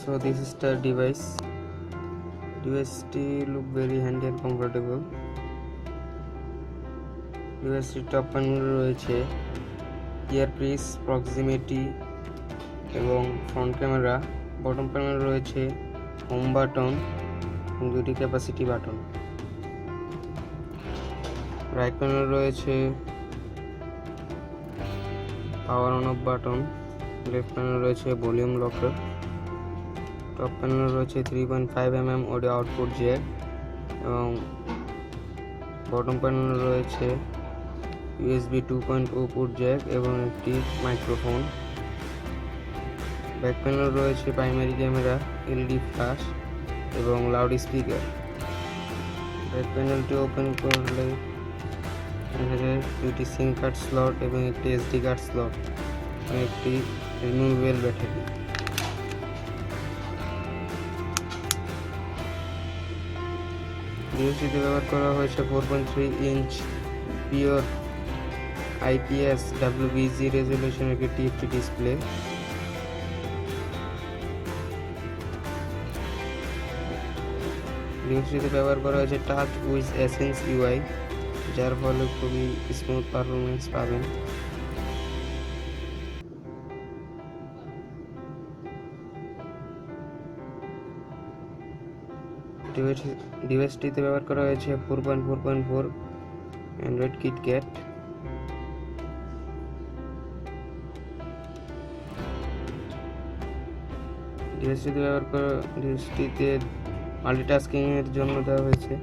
So this is the device. Device look very handy and comfortable. Device top panel রয়েছে earpiece, proximity এবং front camera. Bottom panel রয়েছে home button এবং দুটি capacity button. Right panel রয়েছে power on of button. Left panel রয়েছে volume locker. Top panel রয়েছে 3.5 mm audio output Jack এবং bottom panel রয়েছে USB 2.0 পোর্ট জ্যাক এবং একটি মাইক্রোফোন। ব্যাক প্যানেল রয়েছে প্রাইমারি ক্যামেরা, LED ফ্ল্যাশ এবং লাউড স্পিকার। ব্যাক প্যানেলটি ওপেন করলে দেখা যায় দুটি সিম কার্ড স্লট এবং একটি SD কার্ড স্লট এবং একটি রিমুভেবল ব্যাটারি। ডিভাইসটিতে ব্যবহার করা হয়েছে 4.3 inch pure IPS WBG resolution একটি TFT ডিসপ্লে। ডিভাইসটিতে ব্যবহার করা হয়েছে টাচ উইথ এসেন্স UI, যার ফলে খুবই স্মুথ পারফরমেন্স পাবেন। ডিভাইসটিতে ব্যবহার করা হয়েছে 4.4.4 অ্যান্ড্রয়েড কিটক্যাট। ডিভাইসটিতে মাল্টিটাস্কিং এর জন্য দেওয়া হয়েছে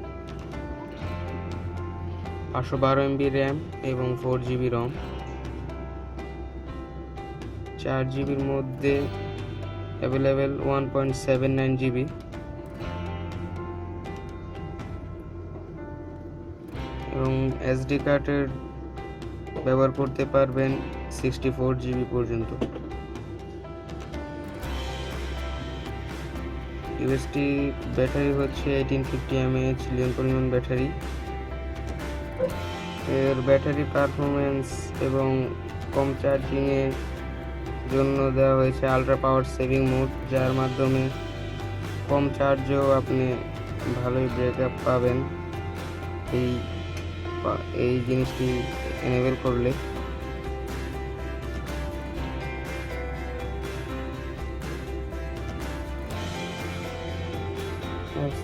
512 MB র্যাম এবং 4 GB ROM। 4 GBর মধ্যে অ্যাভেলেবেল 1.79 GB এবং SD কার্ডের ব্যবহার করতে পারবেন 64 GB পর্যন্ত। ডিভাইসটি ব্যাটারি হচ্ছে 1850 mAh লিথিয়াম পলিমার ব্যাটারি। এর ব্যাটারি পারফরমেন্স এবং কম চার্জিং এর জন্য দেওয়া হয়েছে আলট্রা পাওয়ার সেভিং মোড, যার মাধ্যমে কম চার্জেও আপনি ভালোই ব্রেকআপ পাবেন এই জিনিসটি এনেবল করলে।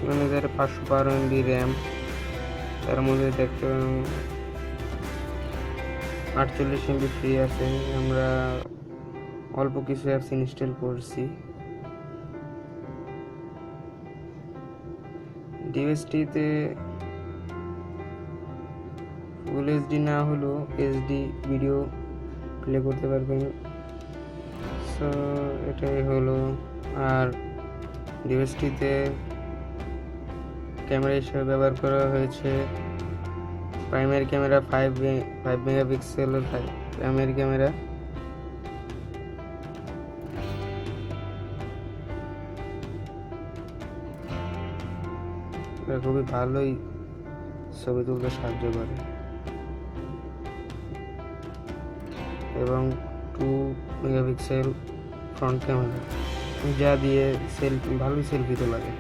ম্যানেজার 512 MB র্যাম, তার মধ্যে দেখতে 48 MB ফ্রি আছে। আমরা অল্প কিছু অ্যাপস ইনস্টল করছি। ডিভাইসটিতে ফুল HD না হলেও HD ভিডিও প্লে করতে পারবেন। সো এটাই হলো। আর ডিভাইসটিতে ক্যামেরা হিসেবে ব্যবহার করা হয়েছে প্রাইমারি ক্যামেরা 5 মেগাপিক্সেলের প্রাইমারি ক্যামেরা। খুবই ভালোই ছবি তুলতে সাহায্য করে এবং 2 মেগাপিক্সেল ফ্রন্ট ক্যামেরা, যা দিয়ে ভালোই সেলফি তোলা যায়।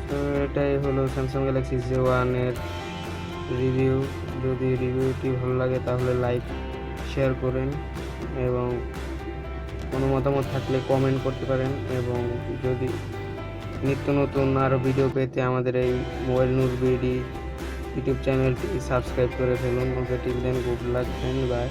তো এটাই হলো স্যামসাং গ্যালাক্সি J1 এর রিভিউ। যদি রিভিউটি ভালো লাগে তাহলে লাইক শেয়ার করেন এবং কোনো মতামত থাকলে কমেন্ট করতে পারেন। এবং যদি নিত্য নতুন আরও ভিডিও পেতে আমাদের এই মোবাইল নূর বিডি ইউটিউব চ্যানেলটি সাবস্ক্রাইব করে ফেলুন। Okay, till then, good luck and by.